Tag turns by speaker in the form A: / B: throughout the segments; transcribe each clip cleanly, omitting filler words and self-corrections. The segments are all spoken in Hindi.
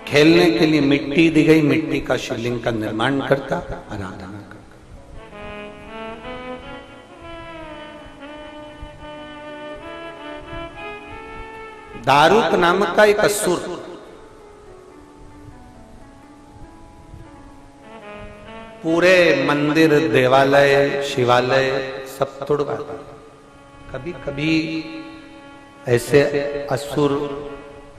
A: खेलने के लिए मिट्टी दी गई, मिट्टी का शिवलिंग का निर्माण करता, आराधना करता। दारूक नामक का एक असुर पूरे मंदिर, देवालय, शिवालय सब तोड़वाता। कभी कभी ऐसे असुर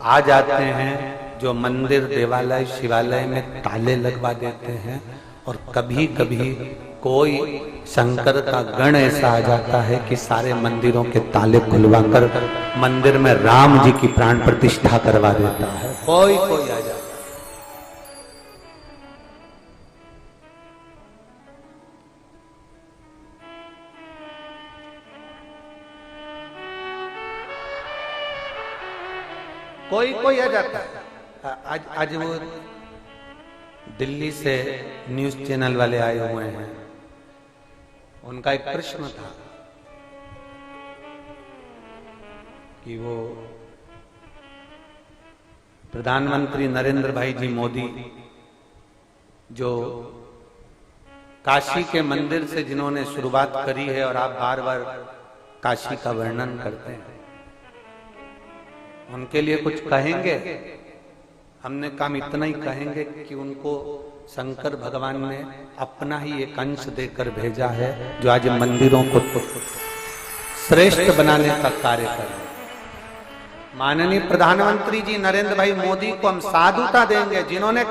A: आ जाते हैं जो मंदिर, देवालय, शिवालय में ताले लगवा देते हैं, और कभी कभी कोई शंकर का गण ऐसा आ जाता है कि सारे मंदिरों के ताले खुलवाकर मंदिर में राम जी की प्राण प्रतिष्ठा करवा देता है। कोई कोई आ जाता है। कोई कोई आ जाता है। आज वो दिल्ली से न्यूज चैनल वाले आए हुए हैं, उनका एक प्रश्न था कि वो प्रधानमंत्री नरेंद्र भाई जी मोदी जो काशी के मंदिर से जिन्होंने शुरुआत करी है, और आप बार बार काशी का वर्णन करते हैं, उनके लिए कुछ कहेंगे? हमने काम इतना ही कहेंगे कि उनको शंकर भगवान ने अपना ही एक अंश देकर भेजा है, जो आज मंदिरों को श्रेष्ठ बनाने का कार्य कर रहे हैं। माननीय प्रधानमंत्री जी नरेंद्र भाई मोदी को हम साधुता देंगे, जिन्होंने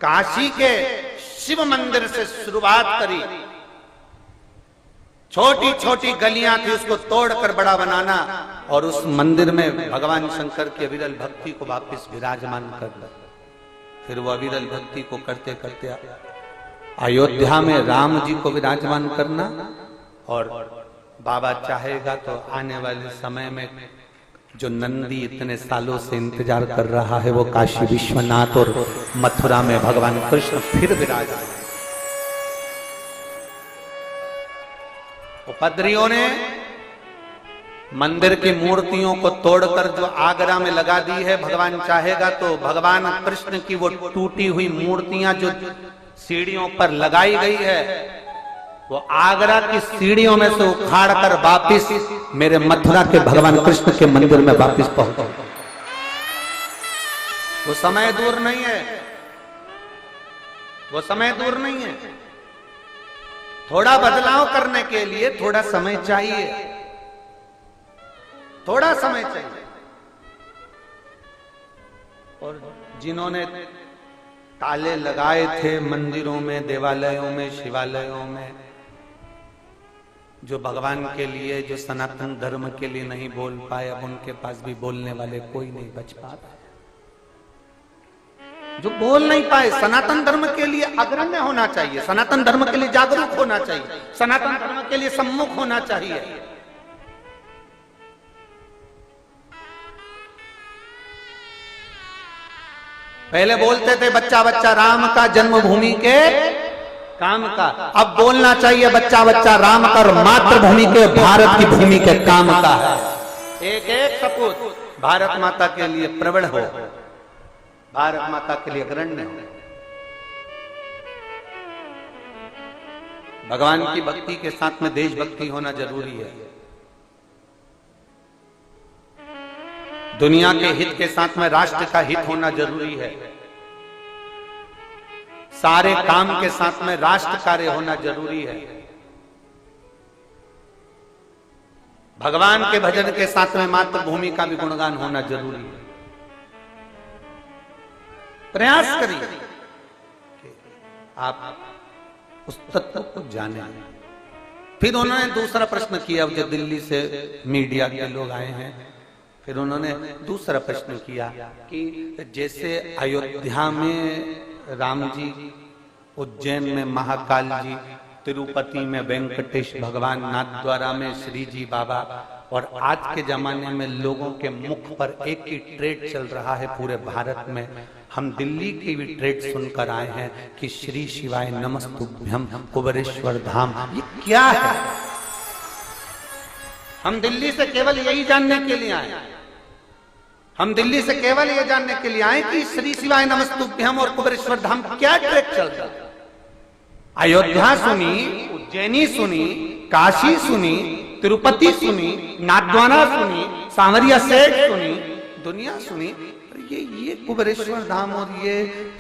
A: काशी के शिव मंदिर से शुरुआत करी। छोटी छोटी गलियां थी, उसको तोड़कर बड़ा बनाना, और उस मंदिर में भगवान शंकर की अविरल भक्ति को वापस विराजमान करना। फिर वो अविरल भक्ति को करते करते अयोध्या में राम जी को विराजमान करना, और बाबा चाहेगा तो आने वाले समय में जो नंदी इतने सालों से इंतजार कर रहा है, वो काशी विश्वनाथ और मथुरा में भगवान कृष्ण फिर विराजमान। उपद्रवियों ने मंदिर की मूर्तियों को तोड़कर जो आगरा में लगा दी है, भगवान चाहेगा तो भगवान कृष्ण की वो टूटी हुई मूर्तियां जो सीढ़ियों पर लगाई गई है, वो आगरा की सीढ़ियों में से उखाड़कर वापिस मेरे मथुरा के भगवान कृष्ण के मंदिर में वापिस पहुंचा। वो समय दूर नहीं है, वो समय दूर नहीं है। थोड़ा बदलाव करने के लिए थोड़ा समय चाहिए, थोड़ा समय चाहिए। और जिन्होंने ताले लगाए थे मंदिरों में, देवालयों में, शिवालयों में, जो भगवान के लिए, जो सनातन धर्म के लिए नहीं बोल पाए, अब उनके पास भी बोलने वाले कोई नहीं बच पाता। जो बोल नहीं पाए, सनातन धर्म के लिए अग्रण्य होना चाहिए, सनातन धर्म के लिए जागरूक होना चाहिए, सनातन धर्म के लिए सम्मुख होना चाहिए। पहले बोलते थे बच्चा बच्चा राम का, जन्मभूमि के काम का। अब बोलना चाहिए बच्चा बच्चा राम का और मातृभूमि के, भारत की भूमि के काम का है। एक एक सपूत भारत माता के लिए प्रबल हो, भारत माता के लिए अग्रण्य हो। भगवान की भक्ति के साथ में देशभक्ति होना जरूरी है। दुनिया के हित के साथ में राष्ट्र का हित होना जरूरी है। सारे काम के साथ में राष्ट्र कार्य होना जरूरी है। भगवान के भजन के साथ में मातृभूमि का भी गुणगान होना जरूरी है। प्रयास करिए कि आप उस तत्व को जाने। फिर उन्होंने दूसरा प्रश्न किया, जो दिल्ली से मीडिया के लोग आए हैं, फिर उन्होंने दूसरा प्रश्न किया कि जैसे अयोध्या में राम जी, उज्जैन में महाकाल जी, तिरुपति में वेंकटेश भगवान, नाथद्वारा में श्री जी बाबा, और आज के जमाने में लोगों के मुख पर एक ही ट्रेड चल रहा है पूरे भारत में। हम दिल्ली की भी ट्रेड सुनकर आए हैं कि श्री शिवाय नमस्तुभ्यम कुबेरेश्वर धाम। ये क्या है? हम दिल्ली से केवल यही जानने के लिए आए। हम दिल्ली से केवल ये जानने के लिए आए कि श्री शिवाय नमस्तुभ्यम और कुबेरेश्वर धाम क्या ट्रैक चल रहा है। अयोध्या सुनी, उज्जैनी सुनी, काशी सुनी, तिरुपति सुनी, नाथद्वारा सुनी, सांवरिया सेठ सुनी, दुनिया सुनी, ये कुबेरेश्वर धाम और ये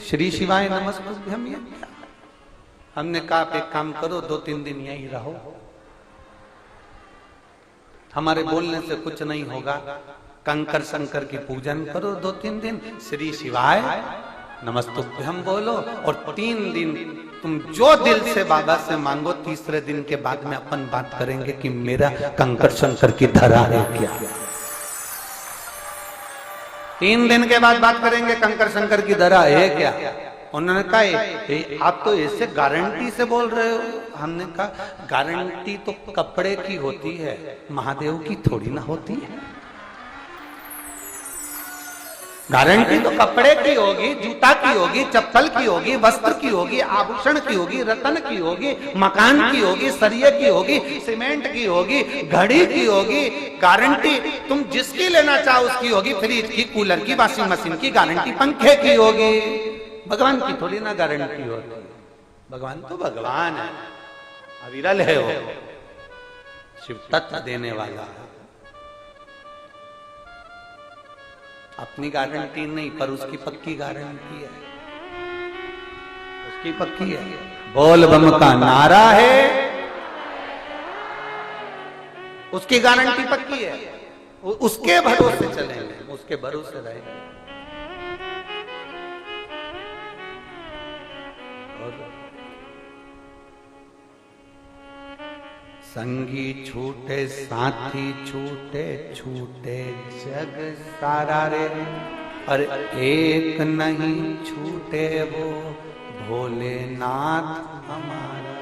A: श्री शिवाय नमस्तुभ्यम ये क्या? हमने कहा आप एक काम करो, 2-3 दिन यहीं रहो, हमारे बोलने से कुछ नहीं होगा, कंकर शंकर की पूजन करो 2-3 दिन, श्री शिवाय नमस्तुभ्यम बोलो और 3 दिन तुम जो दिल से बाबा से मांगो, तीसरे दिन के बाद में अपन बात करेंगे कि मेरा कंकर शंकर की धरा है क्या। 3 दिन के बाद बात करेंगे कंकर शंकर की धरा है क्या। उन्होंने कहा आप तो ऐसे गारंटी से बोल रहे हो। हमने कहा गारंटी तो कपड़े की होती है, महादेव की थोड़ी ना होती है। गारंटी तो कपड़े की होगी, जूता की होगी, चप्पल की होगी, वस्त्र की होगी, आभूषण की होगी, रत्न की होगी, मकान की होगी, सरिये की होगी, सीमेंट की होगी, घड़ी की होगी। गारंटी तुम जिसकी लेना चाहो उसकी होगी, फ्रिज की, कूलर की, वॉशिंग मशीन की गारंटी पंखे की होगी। भगवान की थोड़ी ना गारंटी होती। भगवान तो भगवान है, अविरल है वो, शिव तत्व देने वाला है। अपनी गारंटी नहीं, पर उसकी पक्की गारंटी है, उसकी पक्की है। बोल बम का नारा है, उसकी गारंटी पक्की है, उसके भरोसे चलेंगे, उसके भरोसे रहेंगे। संगी छूटे साथी छूटे, छूटे जग सारा रे, और एक नहीं छूटे वो भोलेनाथ हमारा।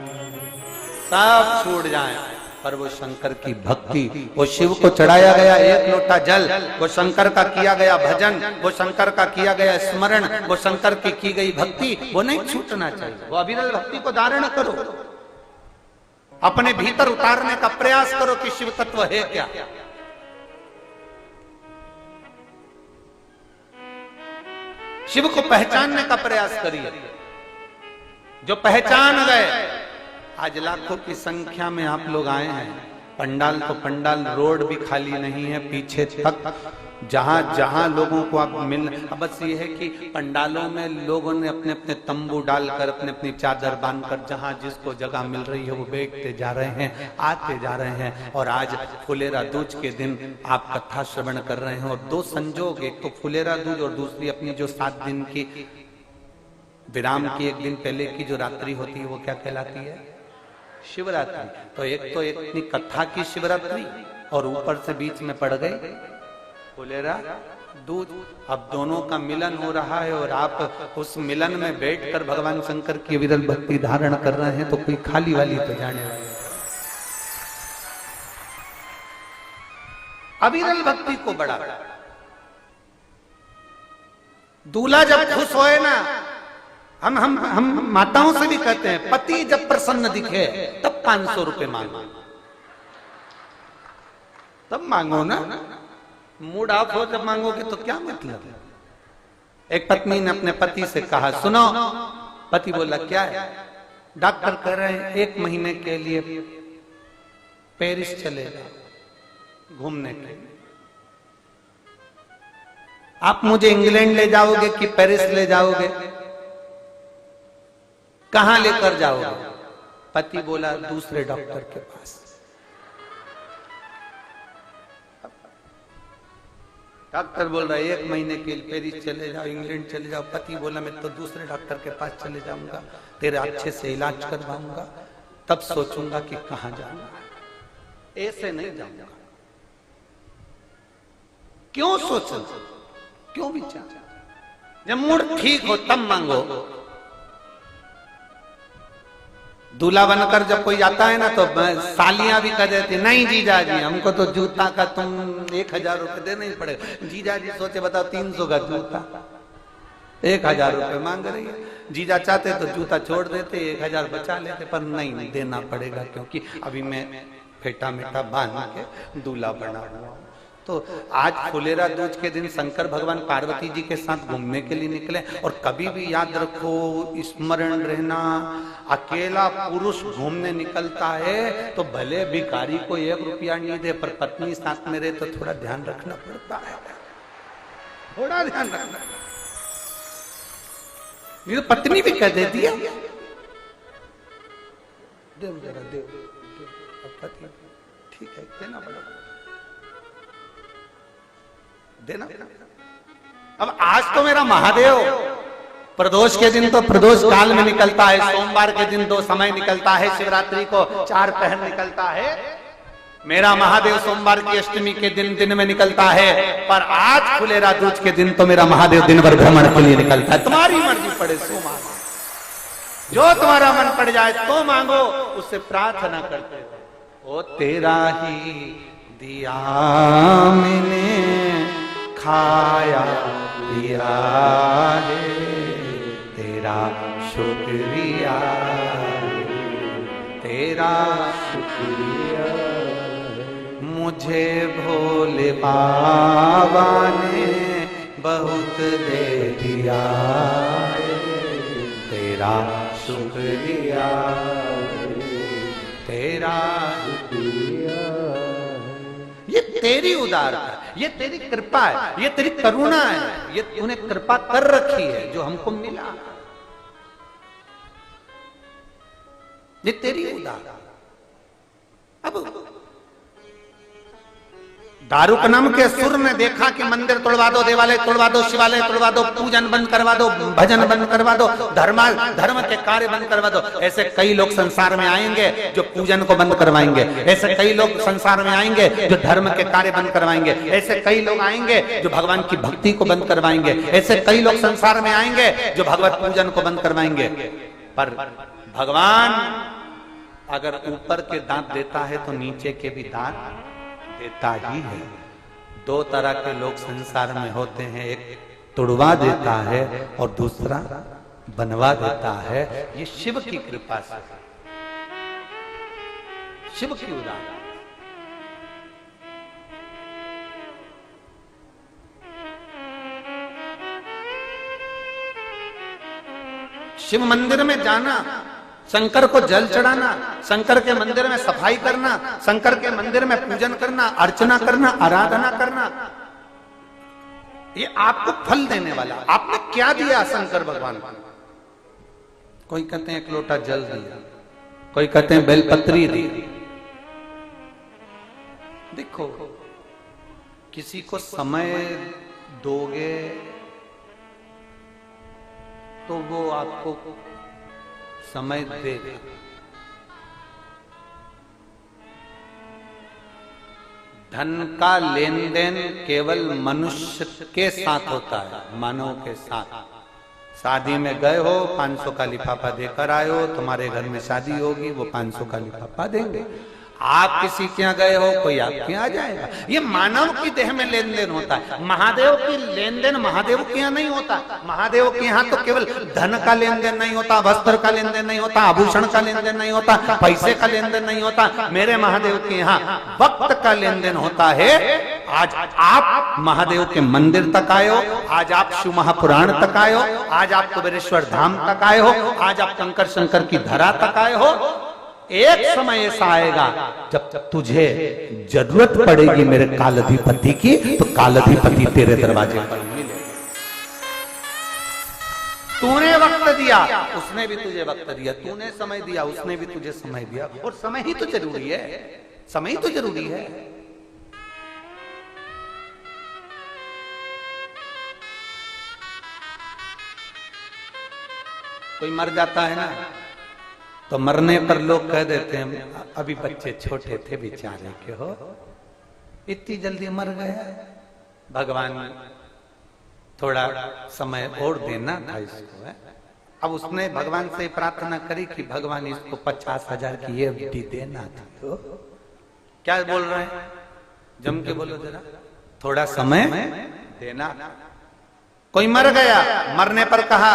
A: सब छूट जाए पर वो शंकर की भक्ति, वो शिव को चढ़ाया गया 1 लोटा जल, वो शंकर का किया गया भजन, वो शंकर का किया गया स्मरण, वो शंकर की गई भक्ति, वो नहीं छूटना चाहिए। वो अविरल भक्ति को धारण करो, अपने भीतर उतारने का प्रयास करो कि शिव तत्व है क्या। शिव को पहचानने का प्रयास करिए। जो पहचान गए, आज लाखों की संख्या में आप लोग आए हैं, पंडाल तो पंडाल, रोड भी खाली नहीं है, पीछे तक जहां जहां लोगों को आप मिल। अब बस ये है कि पंडालों में लोगों ने अपने अपने तंबू डालकर, अपने अपनी चादर बांधकर, जहां जिसको जगह मिल रही है वो बैठते जा रहे हैं, आते जा रहे हैं। और आज फुलेरा दूज के दिन आप कथा श्रवण कर रहे हैं, और 2 संजोग, एक तो फुलेरा दूज और दूसरी अपनी जो 7 दिन की विराम की 1 दिन पहले की जो रात्रि होती है वो क्या कहलाती है? शिवरात्रि। तो एक तो इतनी कथा की शिवरात्रि और ऊपर से बीच में पड़ गई फुलेरा दूज। अब दोनों का मिलन हो रहा है और आप उस मिलन में बैठकर भगवान शंकर की अविरल भक्ति धारण कर रहे हैं, तो कोई खाली वाली तो जाने वाली। अविरल भक्ति को बढ़ा। दूल्हा जब खुश होए ना, हम माताओं से भी कहते हैं, पति जब प्रसन्न दिखे तब 500 रुपए मांगो, तब मांगो ना। मूड ऑफ हो जब मांगोगे तो क्या मतलब। एक पत्नी ने अपने पति से कहा, सुनो। पति बोला क्या है? डॉक्टर कह रहे हैं 1 महीने के लिए पेरिस चले जाओ घूमने के लिए। आप मुझे इंग्लैंड ले जाओगे कि पेरिस ले जाओगे? कहां लेकर जाओगे? पति बोला दूसरे डॉक्टर के पास। डॉक्टर बोल रहा है 1 महीने के लिए पेरिस चले जाओ, इंग्लैंड चले जाओ। पति बोला मैं तो दूसरे डॉक्टर के पास चले जाऊंगा, तेरे अच्छे से इलाज करवाऊंगा, तब सोचूंगा कि कहां जाऊंगा, ऐसे नहीं जाऊंगा। क्यों सोचो, क्यों विचार? जब मूड ठीक हो तब मांगो। दूल्हा बनकर जब कोई आता है ना तो सालियां भी कह देती, नहीं जीजा जी हमको तो जूता का तुम 1000 रुपए देना ही पड़ेगा। जीजा जी सोचे बताओ 300 का जूता 1000 रुपए मांग रही है। जीजा चाहते तो जूता छोड़ देते, 1000 बचा लेते, पर नहीं देना पड़ेगा क्योंकि अभी मैं फेटा मेटा बांध के दूल्हा बना हुआ। तो आज फुलेरा दूज के दिन शंकर भगवान पार्वती जी के साथ घूमने के लिए निकले। और कभी भी याद रखो, स्मरण रहना, अकेला पुरुष घूमने निकलता है तो भले भिखारी को 1 रुपया नहीं दे, पर पत्नी साथ में रहे तो थोड़ा ध्यान रखना पड़ता है, थोड़ा ध्यान रखना। ये तो पत्नी भी कह देती है, देव जरा देव, ठीक है देना पड़ा, देना। अब आज तो मेरा महादेव प्रदोष के दिन तो प्रदोष काल में निकलता है, सोमवार के दिन 2 समय निकलता है, शिवरात्रि को 4 पहर निकलता है। मेरा महादेव सोमवार की अष्टमी के दिन में निकलता है, पर आज फुलेरा दूज के दिन तो मेरा महादेव दिन भर भ्रमण के लिए निकलता है। तुम्हारी मर्जी पड़े सो मांगो, जो तुम्हारा मन पड़ जाए तो मांगो, उससे प्रार्थना करते हो। ओ तेरा ही दिया मैंने खाया पिया है, तेरा शुक्रिया, तेरा शुक्रिया, मुझे भोले बाबा ने बहुत दे दिया है, तेरा शुक्रिया, तेरा शुक्रिया। ये तेरी उदारता, ये तेरी कृपा है, ये तेरी करुणा है, ये तूने कृपा कर रखी है जो हमको मिला, ये तेरी उदारता। अब दारुकनम के सुर ने देखा कि मंदिर तोड़वा दो, देवालय तोड़वा दो, शिवालय तोड़वा दो, पूजन बंद करवा दो, भजन बंद करवा दो, धर्म के कार्य बंद करवा दो। ऐसे कई लोग संसार में आएंगे जो पूजन को बंद करवाएंगे, ऐसे कई लोग संसार में आएंगे जो धर्म के कार्य बंद करवाएंगे, ऐसे कई लोग आएंगे जो भगवान की भक्ति को बंद करवाएंगे, ऐसे कई लोग संसार में आएंगे जो भगवत पूजन को बंद करवाएंगे। पर भगवान अगर ऊपर के दांत देता है तो नीचे के भी दांत देता ही है। 2 तरह के लोग संसार में होते हैं, एक तुड़वा देता है और दूसरा बनवा देता है। ये शिव की कृपा से, शिव की उदाहरण। शिव मंदिर में जाना, शंकर को जल चढ़ाना, शंकर के मंदिर में सफाई करना, शंकर के मंदिर में पूजन करना, अर्चना करना, आराधना करना, ये आपको फल देने वाला। आपने क्या दिया शंकर भगवान को? कोई कहते हैं 1 लोटा जल दिया, कोई कहते हैं बेलपत्री दी। देखो, किसी को समय दोगे तो वो आपको समय देगा। धन का लेन देन केवल मनुष्य के साथ होता है, मानव के साथ। शादी में गए हो, 500 का लिफाफा देकर आए हो, तुम्हारे घर में शादी होगी, वो 500 का लिफाफा देंगे। आप किसी के यहाँ गए हो, कोई आपके यहाँ जाएगा। ये मानव की देह में लेन देन होता है। महादेव की लेन देन महादेव के यहाँ नहीं होता। महादेव के यहाँ तो केवल धन का लेन देन नहीं होता, वस्त्र का लेन देन नहीं होता, आभूषण का लेन देन नहीं होता, पैसे का लेन देन नहीं होता। मेरे महादेव के यहाँ वक्त का लेन देन होता है। आज आप महादेव के मंदिर तक आए हो, आज आप शिव महापुराण तक आए हो, आज आप कुबेरेश्वर धाम तक आए हो, आज आप कंकर शंकर की धरा तक आए हो। एक समय ऐसा आएगा जब तुझे जरूरत पड़ेगी मेरे कालाधिपति की, तो कालाधिपति तेरे दरवाजे पर मिले। तूने वक्त दिया, उसने भी तुझे वक्त दिया, तूने समय दिया, उसने भी तुझे समय दिया। और समय ही तो जरूरी है, समय ही तो जरूरी है। कोई मर जाता है ना, तो मरने पर लोग कह देते हैं अभी बच्चे छोटे थे बेचारे के हो, इतनी जल्दी मर गया। भगवान थोड़ा समय और देना था इसको है। अब उसने भगवान से प्रार्थना करी कि भगवान इसको 50,000 की एफडी देना था। तो क्या बोल रहे हैं, जम के बोलो जरा, थोड़ा समय देना। कोई मर गया, मरने पर कहा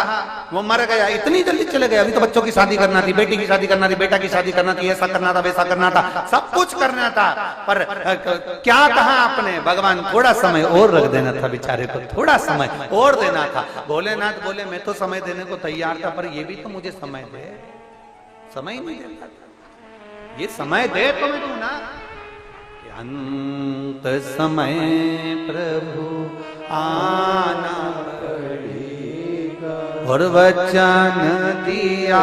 A: वो मर गया, इतनी जल्दी चले गए, अभी तो बच्चों की शादी करना थी, बेटी की शादी करना थी, बेटा की शादी करना थी, ऐसा करना था, वैसा करना था, सब कुछ करना था, पर क्या कहा आपने? भगवान थोड़ा समय और रख देना था, बेचारे को थोड़ा समय और देना था। भोलेनाथ बोले मैं तो समय देने को तैयार था, पर ये भी तो मुझे समय दे। समय नहीं देता, ये समय दे तो मैं दूं ना। अंत समय प्रभु आना पड़ेगा, और वचन दिया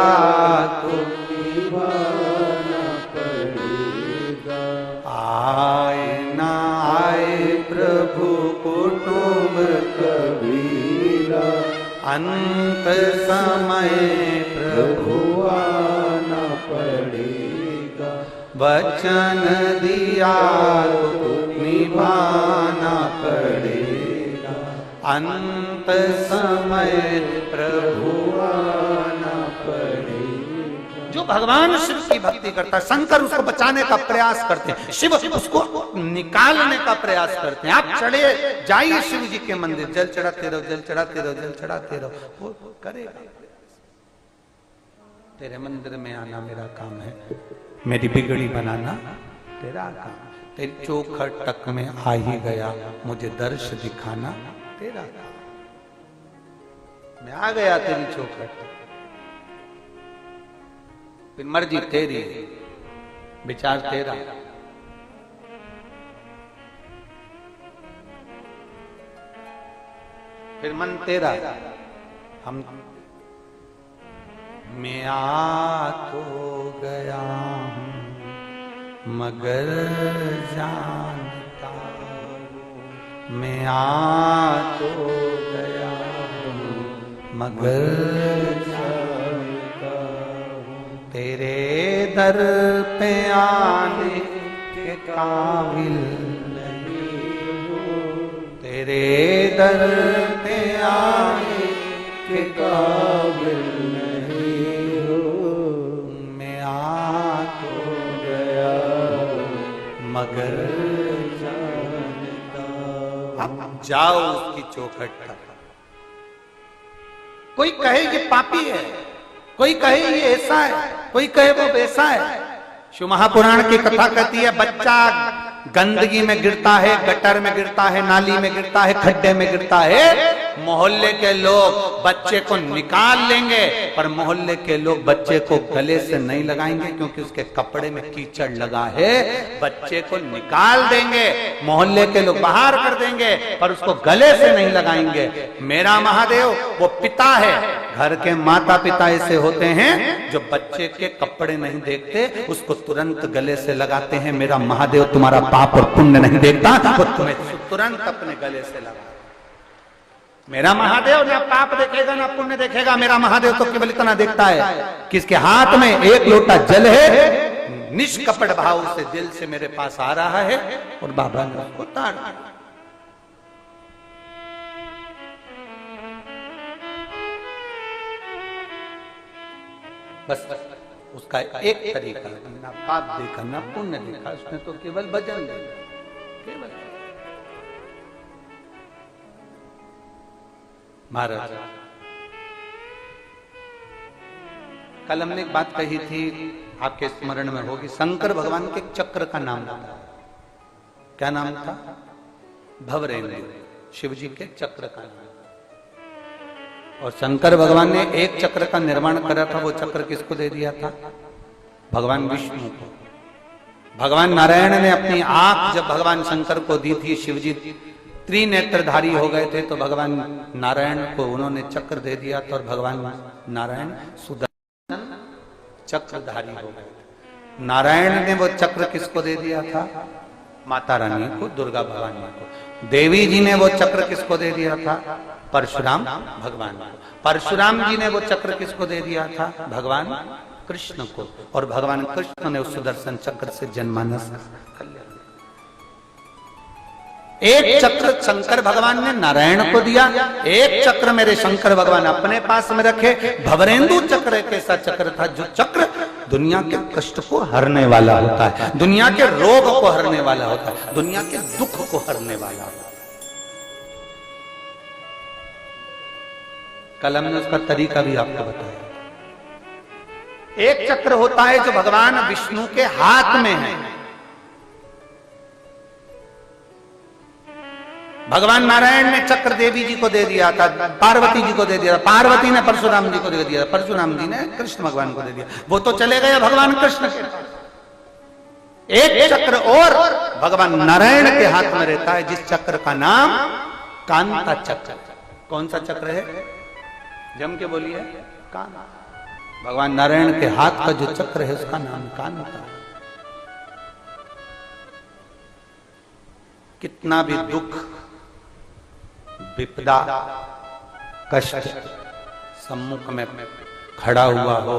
A: तो निभाना पड़ेगा। आए ना आए प्रभु कुटुंब कबीरा, अंत समय प्रभु आना पड़ेगा, वचन दिया तो निभाना पड़ेगा, अंत समय प्रभु आना पड़ेगा। जो भगवान शिव की भक्ति करता है, शंकर उसको बचाने का प्रयास करते हैं, शिव उसको निकालने का प्रयास करते हैं। आप चढ़े जाइए शिव जी के मंदिर, जल चढ़ाते रहो, जल चढ़ाते रहो, जल चढ़ाते रहो, वो करेगा। तेरे मंदिर में आना मेरा काम है, मेरी बिगड़ी बनाना तेरा काम, तेरी चौखट तक में आ ही गया, मुझे दर्श दिखाना तेरा काम। मैं आ गया तेरी चौखट, फिर मर्जी तेरी, विचार तेरा। फिर मन तेरा। हम मैं आ तो गया हूँ मगर जानता हूँ, मैं आ तो गया हूँ मगर जानता हूँ, तेरे दर पे आने के काबिल नहीं हूँ, तेरे दर पे आने के काबिल मगर जानता। अब जाओ उसकी चौखट तक। कोई कहे ये पापी है, कोई कहे ये ऐसा है, कोई कहे वो वैसा है। शिव महापुराण की कथा कहती है, बच्चा गंदगी में गिरता है, गटर में गिरता है, नाली में गिरता है, खड्डे में गिरता है, मोहल्ले के लोग बच्चे को निकाल लेंगे, पर मोहल्ले के लोग बच्चे को गले से नहीं लगाएंगे, क्योंकि उसके कपड़े में कीचड़ लगा है। बच्चे को निकाल देंगे, मोहल्ले के लोग बाहर कर देंगे, पर उसको गले से नहीं लगाएंगे। मेरा महादेव वो पिता है। घर के माता पिता ऐसे होते हैं जो बच्चे के कपड़े नहीं देखते, उसको तुरंत गले से लगाते हैं। मेरा महादेव तुम्हारा पाप और पुण्य नहीं देखता, वो तुम्हें तुरंत अपने गले से लगा। मेरा महादेव ना पाप देखेगा ना पुण्य देखेगा। मेरा महादेव तो केवल इतना देखता है कि इसके हाथ में एक लोटा जल है, निष्कपट भाव से दिल से मेरे पास आ रहा है, और बाबा ने उसको ताड़ दिया। बस उसका एक तरीका, ना पाप देखा ना पुण्य देखा, उसने तो केवल भजन देखा, केवल। महाराज कल हमने एक बात कही थी, आपके स्मरण में होगी, शंकर भगवान के चक्र का नाम था। क्या नाम था? भवरेंद्र। शिव जी के चक्र का नाम। और शंकर भगवान ने एक चक्र का निर्माण करा था। वो चक्र किसको दे दिया था? भगवान विष्णु को। भगवान नारायण ने अपनी आंख जब भगवान शंकर को दी थी, शिव जी त्रिनेत्रधारी हो गए थे, तो भगवान नारायण को उन्होंने चक्र दे दिया था, और भगवान नारायण सुदर्शन चक्रधारी हो गए थे। नारायण ने वो चक्र किसको दे दिया था? माता रानी को, दुर्गा भवानी को। देवी जी ने वो चक्र किसको दे दिया था? परशुराम भगवान को। परशुराम जी ने वो चक्र किसको दे दिया था? भगवान कृष्ण को। और भगवान कृष्ण ने उस सुदर्शन चक्र से जनमानस कल्याण। एक चक्र शंकर भगवान ने नारायण को दिया, एक चक्र मेरे शंकर भगवान अपने पास में रखे। भवरेंदु चक्र एक ऐसा चक्र था जो चक्र दुनिया के कष्ट को हरने वाला होता है, दुनिया के रोग को हरने वाला होता है, दुनिया के दुख को हरने वाला होता है। कल हमने उसका तरीका भी आपको बताया। एक चक्र होता है जो भगवान विष्णु के हाथ में है। भगवान नारायण ने चक्र देवी जी को दे दिया था, पार्वती जी को दे दिया था, पार्वती ने परशुराम जी को दे दिया, परशुराम जी ने कृष्ण भगवान को दे दिया। वो तो चले गए भगवान कृष्ण के पास। एक चक्र और भगवान नारायण के हाथ में रहता है, जिस चक्र का नाम कांता चक्र। कौन सा चक्र है? जम के बोलिए। कांता। भगवान नारायण के हाथ का जो चक्र है उसका नाम कांता है। कितना भी दुख, विपदा, कष्ट सम्मुख में खड़ा हुआ हो,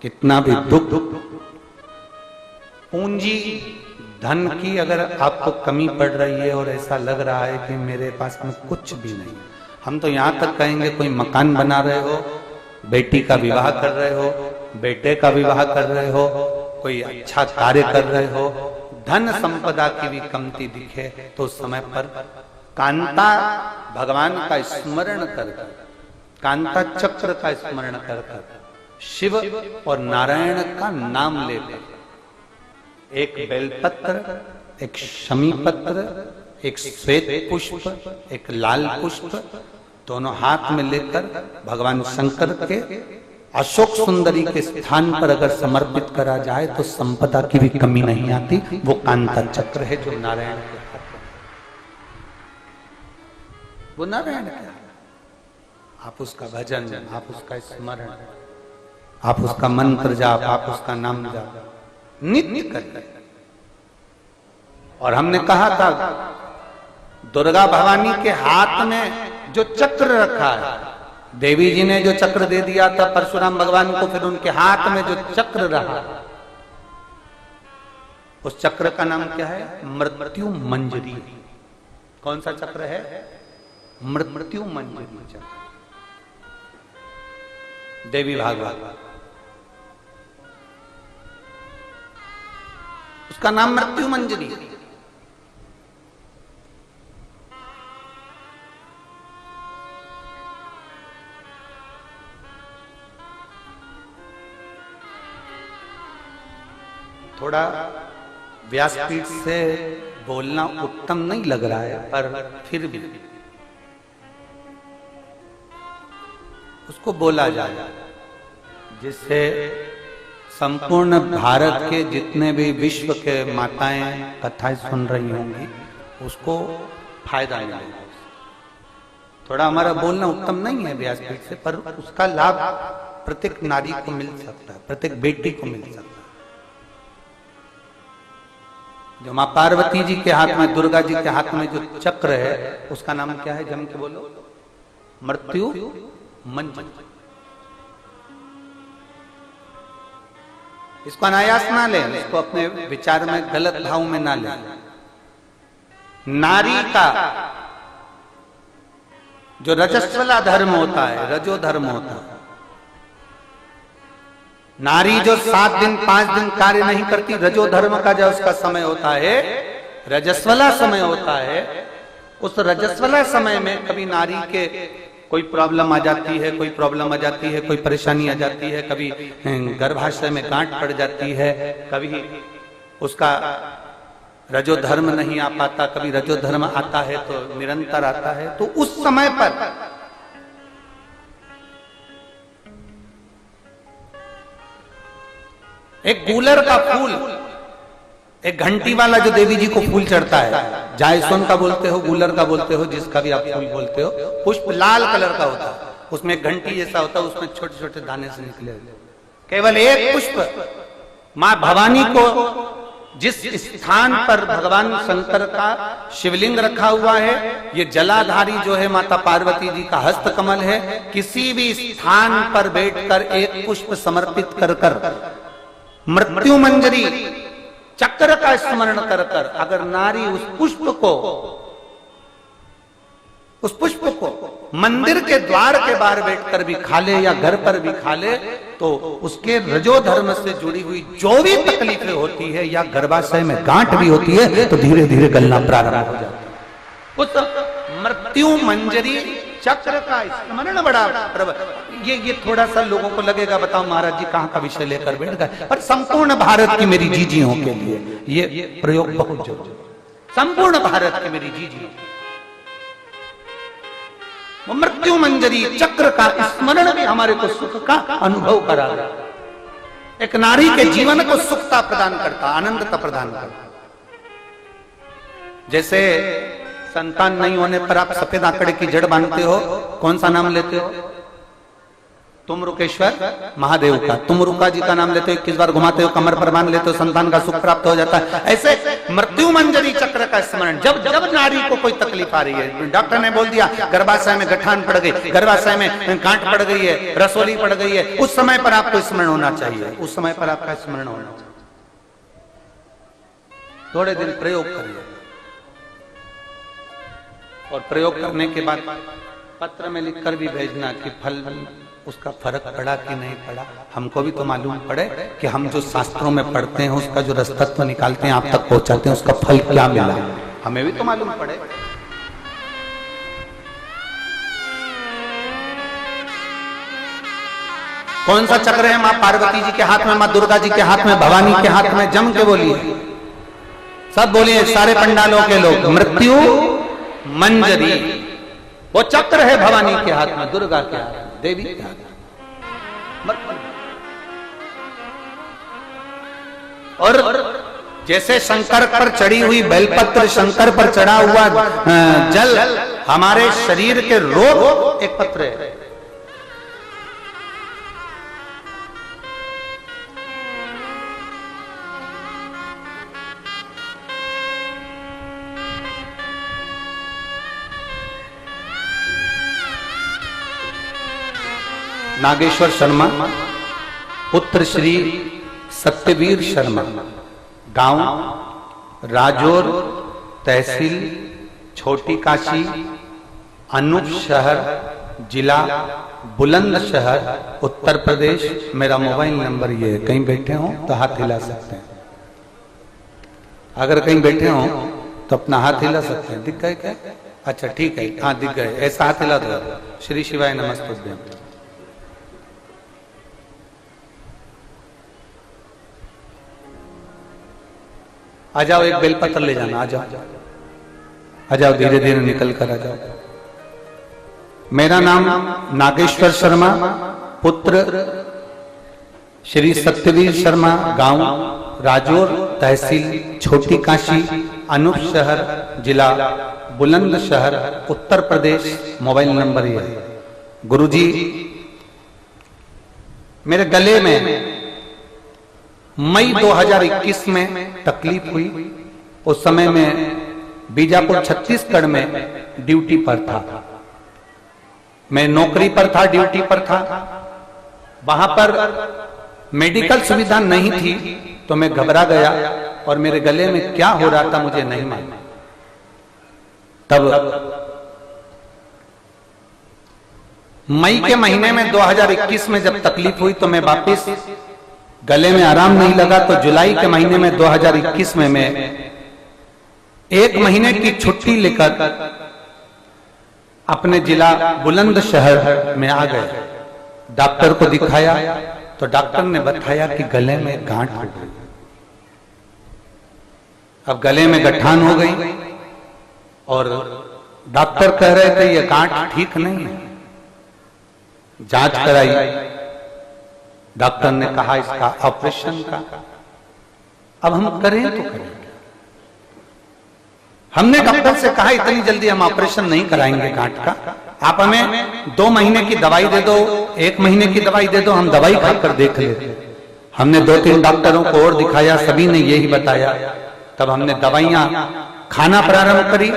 A: कितना भी दुख, पूंजी धन की अगर आपको कमी पड़ रही है और ऐसा लग रहा है कि मेरे पास में कुछ भी नहीं, हम तो यहां तक कहेंगे कोई मकान बना रहे हो, बेटी का विवाह कर रहे हो, बेटे का विवाह कर रहे हो, कोई अच्छा कार्य कर रहे हो, धन संपदा की भी कमती दिखे तो उस समय पर कांता भगवान का स्मरण कर, कांता चक्र का स्मरण कर, शिव और नारायण का नाम लेकर एक बेलपत्र, एक शमी पत्र, एक श्वेत पुष्प, एक लाल पुष्प दोनों हाथ में लेकर भगवान शंकर के अशोक सुंदरी के स्थान पर अगर समर्पित करा जाए तो संपदा की भी कमी नहीं आती। वो कांता चक्र है जो नारायण के हाथ में। वो नारायण के हाथ। आप उसका भजन, आप उसका स्मरण, आप उसका मंत्र जाप, आप उसका नाम जाप नित्य करें। और हमने कहा था दुर्गा भवानी के हाथ में जो चक्र रखा है, देवी जी ने जो चक्र दे दिया था परशुराम भगवान को, फिर उनके हाथ में जो चक्र रहा, उस चक्र का नाम क्या है? मृत्यु मंजरी। कौन सा चक्र है? मृत्यु मंजरी चक्र। देवी भागवत, उसका नाम मृत्यु मंजरी। थोड़ा व्यासपीठ से बोलना उत्तम नहीं लग रहा है, पर फिर भी उसको बोला जाए, जिससे संपूर्ण भारत के जितने भी विश्व के माताएं कथाएं सुन रही होंगी उसको फायदा मिलेगा। थोड़ा हमारा बोलना उत्तम नहीं है व्यासपीठ से, पर उसका लाभ प्रत्येक नारी को मिल सकता है, प्रत्येक बेटी को मिल सकता है। जो मां पार्वती जी के हाथ में, दुर्गा जी के हाथ में जो चक्र है उसका नाम क्या है? जम के बोलो। मृत्यु मंजरी। इसको अनायास ना ले, इसको अपने विचार में गलत भाव में ना ले। नारी का जो रजस्वला धर्म होता है, रजो धर्म होता है, नारी जो 7 दिन 5 दिन कार्य नहीं करती, रजो धर्म का जो उसका समय होता है, रजस्वला समय होता है, उस रजस्वला समय में कभी नारी के कोई प्रॉब्लम आ जाती है, कोई प्रॉब्लम आ जाती है, कोई परेशानी आ जाती है, कभी गर्भाशय में गांठ पड़ जाती है, कभी उसका रजो धर्म नहीं आ पाता, कभी रजो धर्म आता है तो निरंतर आता है। तो उस समय पर एक गूलर का फूल, एक घंटी वाला जो देवी जी को फूल चढ़ता है, जायसोन का बोलते हो, गूलर का बोलते हो, जिसका भी आप फूल बोलते हो, पुष्प लाल कलर का होता है, उसमें घंटी जैसा होता है, उसमें छोटे छोटे दाने से निकले होते। केवल एक पुष्प मां भवानी को, जिस स्थान पर भगवान शंकर का शिवलिंग रखा हुआ है, ये जलाधारी जो है माता पार्वती जी का हस्त कमल है, किसी भी स्थान पर बैठकर एक पुष्प समर्पित कर कर मृत्यु मंजरी चक्र का स्मरण कर कर अगर नारी उस पुष्प को मंदिर के द्वार के बाहर बैठकर भी खा ले या घर पर भी खा ले, तो उसके रजो धर्म से जुड़ी हुई जो भी तकलीफें होती है या गर्भाशय में गांठ भी होती है तो धीरे धीरे गलना प्रारंभ हो जाता है। उस मृत्यु मंजरी चक्र का स्मरण बड़ा ये थोड़ा सा लोगों को लगेगा, बताओ महाराज जी कहाँ का विषय लेकर बैठ गए, पर संपूर्ण भारत की मेरी जीजियों के लिए ये प्रयोग बहुत जरूरी, संपूर्ण भारत की मेरी जीजियों। मृत्यु मंजरी चक्र का स्मरण भी हमारे को सुख का अनुभव करा रहा, एक नारी के जीवन को सुखता प्रदान करता, आनंदता प्रदान करता। जैसे संतान नहीं होने पर आप सफेद आंकड़े की जड़ बांधते हो, कौन सा नाम लेते हो? तुम रुकेश्वर महादेव का। तुम रुका जी का नाम लेते हो, 21 बार घुमाते हो, कमर पर बांध लेते हो, संतान का सुख प्राप्त हो जाता है। ऐसे मृत्यु मंजरी चक्र का स्मरण, जब जब नारी को कोई तकलीफ आ रही है, डॉक्टर ने बोल दिया गर्भाशय में गठान पड़ गई, गर्भाशय में गांठ पड़ गई है, रसोली पड़ गई है, उस समय पर आपको स्मरण होना चाहिए, उस समय पर आपका स्मरण होना चाहिए। थोड़े दिन प्रयोग करिए और प्रयोग करने के बाद पत्र में लिखकर भी भेजना कि फल उसका फर्क पड़ा कि नहीं पड़ा। हमको भी तो मालूम पड़े कि हम जो शास्त्रों में पढ़ते हैं उसका जो रसतत्व निकालते हैं, आप तक पहुंचाते हैं, उसका फल क्या मिला, हमें भी तो मालूम पड़े। कौन सा चक्र है? मां पार्वती जी के हाथ में, मां दुर्गा जी के हाथ में, भवानी के हाथ में, जम के बोलिए, सब बोलिए, सारे पंडालों के लोग। मृत्यु मंजरी वो चक्र है भवानी के हाथ में, दुर्गा के हाथ में, देवी के हाथ में। और जैसे शंकर पर चढ़ी हुई बेलपत्र, शंकर पर चढ़ा हुआ जल हमारे शरीर के रोग एक पत्र है। नागेश्वर शर्मा पुत्र श्री सत्यवीर शर्मा, गांव राजौर, तहसील छोटी काशी, अनूप शहर, जिला बुलंदशहर, उत्तर प्रदेश। मेरा मोबाइल नंबर ये है, कहीं बैठे हो तो हाथ हिला सकते हैं, अगर कहीं बैठे हो तो अपना हाथ हिला सकते हैं। दिख गए क्या? अच्छा ठीक है, हाँ दिख गए, ऐसा हाथ हिला दो। श्री शिवाय नमस्तुभ्यम। आ जाओ, एक बेलपत्र ले जाना, आ जाओ, आ जाओ, धीरे धीरे निकल कर आ जाओ। मेरा नाम नागेश्वर शर्मा पुत्र श्री सत्यवीर शर्मा, गांव राजौर, तहसील छोटी काशी, अनूप शहर, जिला बुलंदशहर, उत्तर प्रदेश। मोबाइल नंबर ये है। गुरुजी, मेरे गले में मई 2021 में तकलीफ हुई। उस समय में बीजापुर छत्तीसगढ़ में ड्यूटी पर था, मैं नौकरी पर था, ड्यूटी पर था। वहां पर मेडिकल सुविधा नहीं थी तो मैं घबरा गया और मेरे गले में क्या हो रहा था मुझे नहीं मालूम। तब मई के महीने में 2021 में जब तकलीफ हुई तो मैं वापस, गले में आराम नहीं लगा तो जुलाई के महीने में 2021 में मैं 1 महीने की छुट्टी लेकर अपने जिला बुलंदशहर में आ गए। डॉक्टर को दिखाया तो डॉक्टर ने बताया कि गले में गांठ हो गई। अब गले में गठान हो गई और डॉक्टर कह रहे थे ये गांठ ठीक नहीं है। जांच कराई, डॉक्टर ने कहा इसका ऑपरेशन का। अब हम करें तो करें। हमने डॉक्टर से कहा इतनी जल्दी हम ऑपरेशन नहीं कराएंगे गांठ का, आप हमें 2 महीने की दवाई दे दो, 1 महीने की दवाई दे दो, हम दवाई खाकर देख लेते। हमने 2-3 डॉक्टरों को और दिखाया, सभी ने यही बताया। तब हमने दवाइयां खाना प्रारंभ करी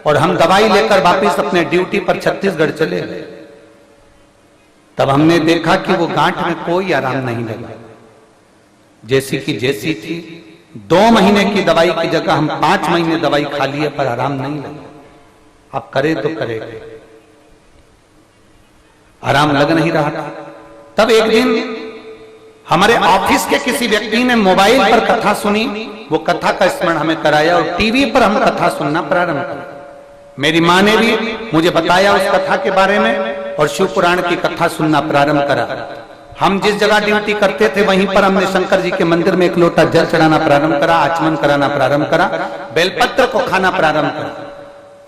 A: और हम दवाई लेकर वापिस अपने ड्यूटी पर छत्तीसगढ़ चले गए। तब हमने देखा कि वो गांठ में कोई आराम नहीं लगा, जैसी की जैसी थी। 2 महीने की दवाई की जगह हम 5 महीने दवाई खा लिए पर आराम नहीं लगा। अब करे तो करे, आराम लग नहीं रहा था। तब एक दिन हमारे ऑफिस के किसी व्यक्ति ने मोबाइल पर कथा सुनी, वो कथा का स्मरण हमें कराया और टीवी पर हम कथा सुनना प्रारंभ किया। मेरी माँ ने भी मुझे बताया उस कथा के बारे में और शिव पुराण की कथा सुनना प्रारंभ करा। हम जिस जगह ड्यूटी करते थे वहीं पर हमने शंकर जी के मंदिर में एक लोटा जल चढ़ाना प्रारंभ करा, आचमन कराना प्रारंभ करा, बेलपत्र को खाना प्रारंभ करा।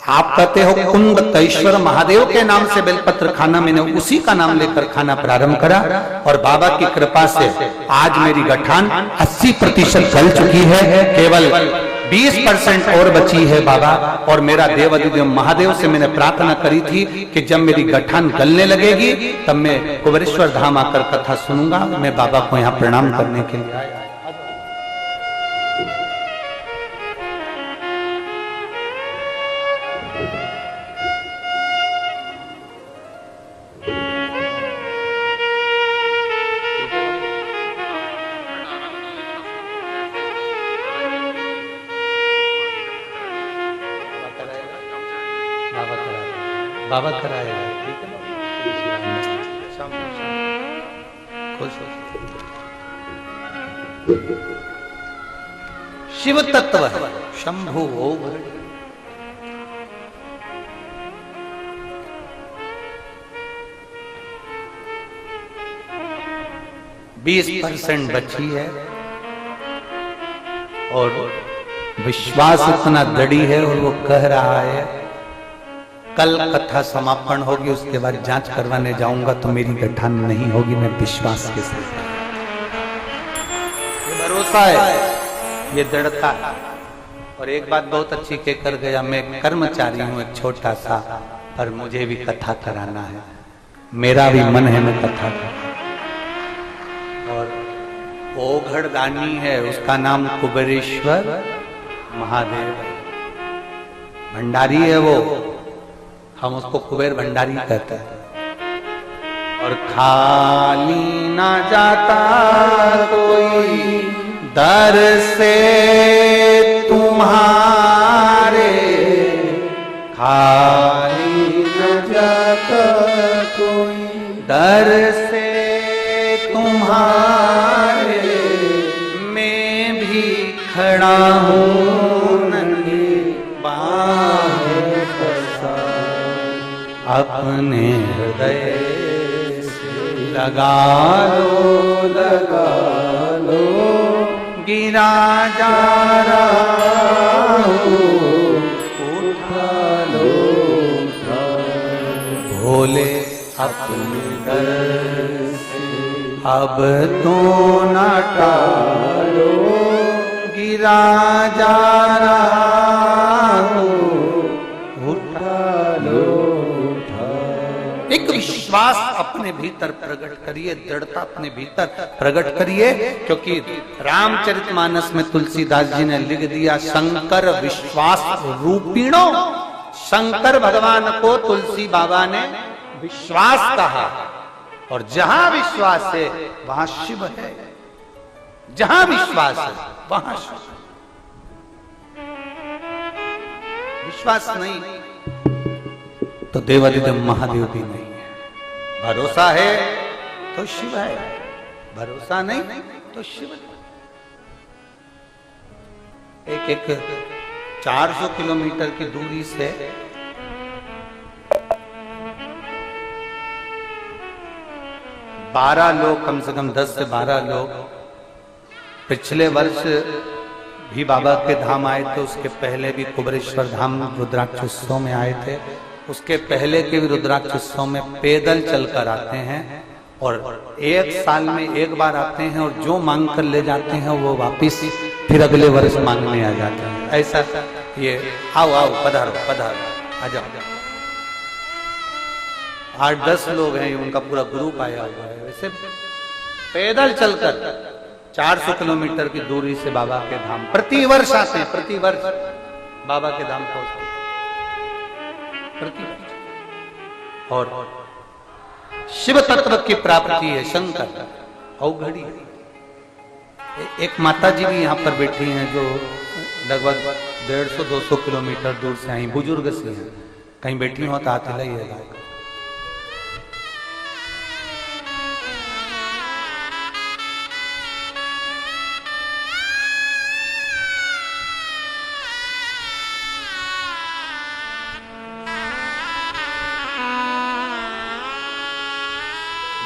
A: आप कहते हो कुंडकेश्वर महादेव के नाम से बेलपत्र खाना, मैंने उसी का नाम लेकर खाना प्रारंभ करा और बाबा की कृपा से आज मेरी गठान 80% गल चुकी है, केवल 20% और बची है बाबा। और मेरा देवाधिदेव महादेव से मैंने प्रार्थना करी थी कि जब मेरी गठान गलने लगेगी तब मैं कुबेरेश्वर धाम आकर कथा सुनूंगा। मैं बाबा को यहाँ प्रणाम करने के लिए आया। बाबा कराएगा, ठीक है शाम खुश हो। शिव तत्व शंभु हो 20% बची है और विश्वास इतना दृढ़ है और वो कह रहा है कल कथा समापन होगी, उसके बाद जांच करवाने जाऊंगा तो मेरी गठान नहीं होगी। मैं विश्वास के साथ, ये भरोसा है, ये दृढ़ता है। और एक बात बहुत अच्छी कहकर गया, मैं कर्मचारी हूं एक छोटा सा, पर मुझे भी कथा कराना है, मेरा भी मन है मैं कथा करूं। और ओघड़ दानी है, उसका नाम कुबेरेश्वर महादेव भंडारी है वो, हम उसको कुबेर भंडारी कहते हैं। और खाली ना जाता कोई दर से तुम्हारे, खाली न जाता कोई दर से तुम्हारे, मैं भी खड़ा हूँ नन्ही बाहों अपने हृदय से लगा लो, गिरा जा रहा हूँ, उठा लो, भोले अपने दर से अब तो न टालो, गिरा जा रहा हूँ, उठा लो। एक विश्वास अपने भीतर प्रकट करिए, दृढ़ता अपने भीतर प्रकट करिए, क्योंकि रामचरितमानस में तुलसीदास जी ने लिख दिया, शंकर विश्वास रूपिणो। शंकर भगवान को तुलसी बाबा ने विश्वास कहा, और जहां विश्वास है वहां शिव है, जहां विश्वास है वहां शिव। विश्वास नहीं तो देवाधिदेव महादेव भी नहीं है। भरोसा है तो शिव है, भरोसा नहीं तो शिव नहीं। एक 400 किलोमीटर की दूरी से बारह लोग, कम से कम 10 से 12 लोग पिछले वर्ष भी बाबा के धाम आए थे, उसके पहले भी कुबेरेश्वर धाम रुद्राक्ष उत्सव में आए थे, उसके पहले के भी रुद्राक्ष उत्सव में पैदल चलकर आते हैं, और एक साल में एक बार आते हैं, और जो मांग कर ले जाते हैं वो वापिस फिर अगले वर्ष मांगने आ जाते हैं। ऐसा ये आओ आओ पधारो पधारो आ जाओ। 8-10 लोग हैं, उनका पूरा ग्रुप आया हुआ है। वैसे पैदल चलकर 400 किलोमीटर की दूरी से बाबा के धाम प्रतिवर्ष आते हैं, प्रतिवर्ष बाबा के धाम पहुंचते हैं प्रतिवर्ष। और शिव तत्व की प्राप्ति है शंकर अवघड़ी। एक माता जी भी यहाँ पर बैठी हैं जो लगभग 150-200 किलोमीटर दूर से आई, बुजुर्ग सी हैं, कहीं बैठी हो तो हाथ हिलाइएगा।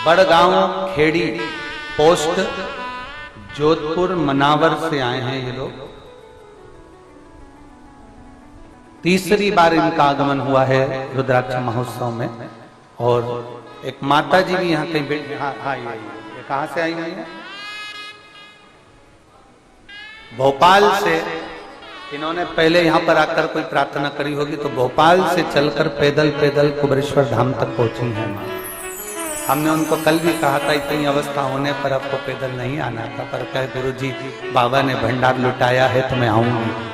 A: बड़गांव खेड़ी पोस्ट जोधपुर मनावर से आए हैं ये लोग। तीसरी बार इनका आगमन हुआ है रुद्राक्ष महोत्सव में। और एक माता जी भी यहाँ कहीं बैठी। हाँ ये कहाँ से आई हुई है? भोपाल से। इन्होंने पहले यहाँ पर आकर कोई प्रार्थना करी होगी, तो भोपाल से चलकर पैदल पैदल कुबेरेश्वर धाम तक पहुंची है माँ। हमने उनको कल भी कहा था इतनी अवस्था होने पर आपको पैदल नहीं आना था, पर कहे गुरुजी बाबा ने भंडार लुटाया है तो मैं आऊंगी।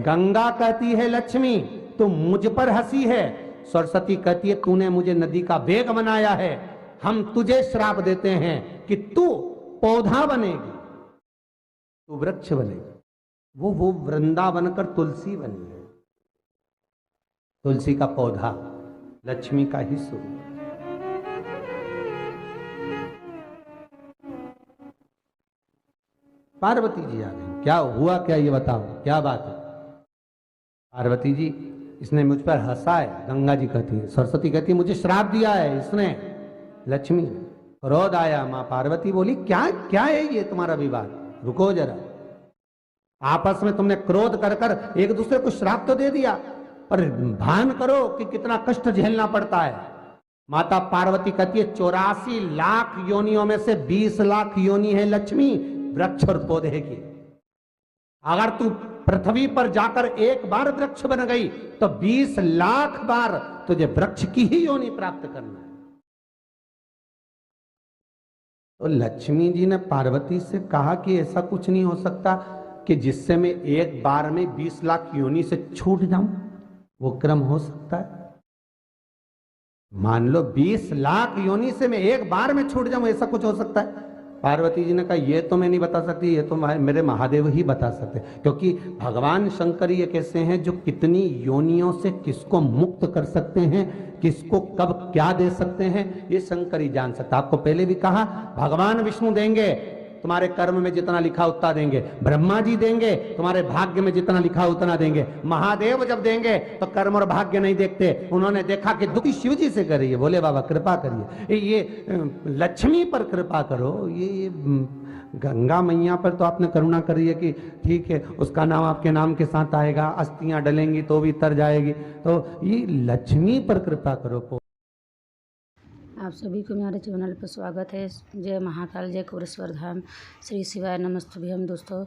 B: गंगा कहती है लक्ष्मी तू मुझ पर हंसी है, सरस्वती कहती है तूने मुझे नदी का वेग बनाया है, हम तुझे श्राप देते हैं कि तू पौधा बनेगी, तू वृक्ष बनेगी। वो वृंदा बनकर तुलसी बनी है, तुलसी का पौधा लक्ष्मी का ही स्वरूप। पार्वती जी आ गई, क्या हुआ क्या ये बताओ, क्या बात है? पार्वती जी इसने मुझ पर हंसा है, गंगा जी कहती है। सरस्वती कहती है मुझे श्राप दिया है इसने, लक्ष्मी ने। क्रोध आया, मां पार्वती बोली क्या क्या है ये तुम्हारा विवाद, रुको जरा। आपस में तुमने क्रोध कर कर एक दूसरे को श्राप तो दे दिया, पर भान करो कि कितना कष्ट झेलना पड़ता है। माता पार्वती कहती है 84 लाख योनियों में से 20 लाख योनि है लक्ष्मी वृक्ष और पौधे की। अगर तू पृथ्वी पर जाकर एक बार वृक्ष बन गई तो 20 लाख बार तुझे वृक्ष की ही योनि प्राप्त करना है। तो लक्ष्मी जी ने पार्वती से कहा कि ऐसा कुछ नहीं हो सकता कि जिससे मैं एक बार में 20 लाख योनि से छूट जाऊं, वो क्रम हो सकता है? मान लो 20 लाख योनि से मैं एक बार में छूट जाऊं, ऐसा कुछ हो सकता है? पार्वती जी ने कहा ये तो मैं नहीं बता सकती, ये तो मेरे महादेव ही बता सकते, क्योंकि भगवान शंकर ये कैसे हैं जो कितनी योनियों से किसको मुक्त कर सकते हैं, किसको कब क्या दे सकते हैं, ये शंकर ही जान सकता। आपको पहले भी कहा भगवान विष्णु देंगे, तुम्हारे कर्म में जितना लिखा उतना देंगे। ब्रह्मा जी देंगे, तुम्हारे भाग्य में जितना लिखा उतना देंगे। महादेव जब देंगे तो कर्म और भाग्य नहीं देखते, उन्होंने देखा कि दुखी शिव जी से करिए, बोले बाबा कृपा करिए, ये लक्ष्मी पर कृपा करो, ये गंगा मैया पर तो आपने करुणा करी है कि ठीक है उसका नाम आपके नाम के साथ आएगा, अस्थियां डलेंगी तो भी तर जाएगी, तो ये लक्ष्मी पर कृपा करो।
C: आप सभी को मेरे चैनल पर स्वागत है। जय महाकाल, जय कुबेरेश्वर धाम, श्री शिवाय नमस्तुभ्यम। दोस्तों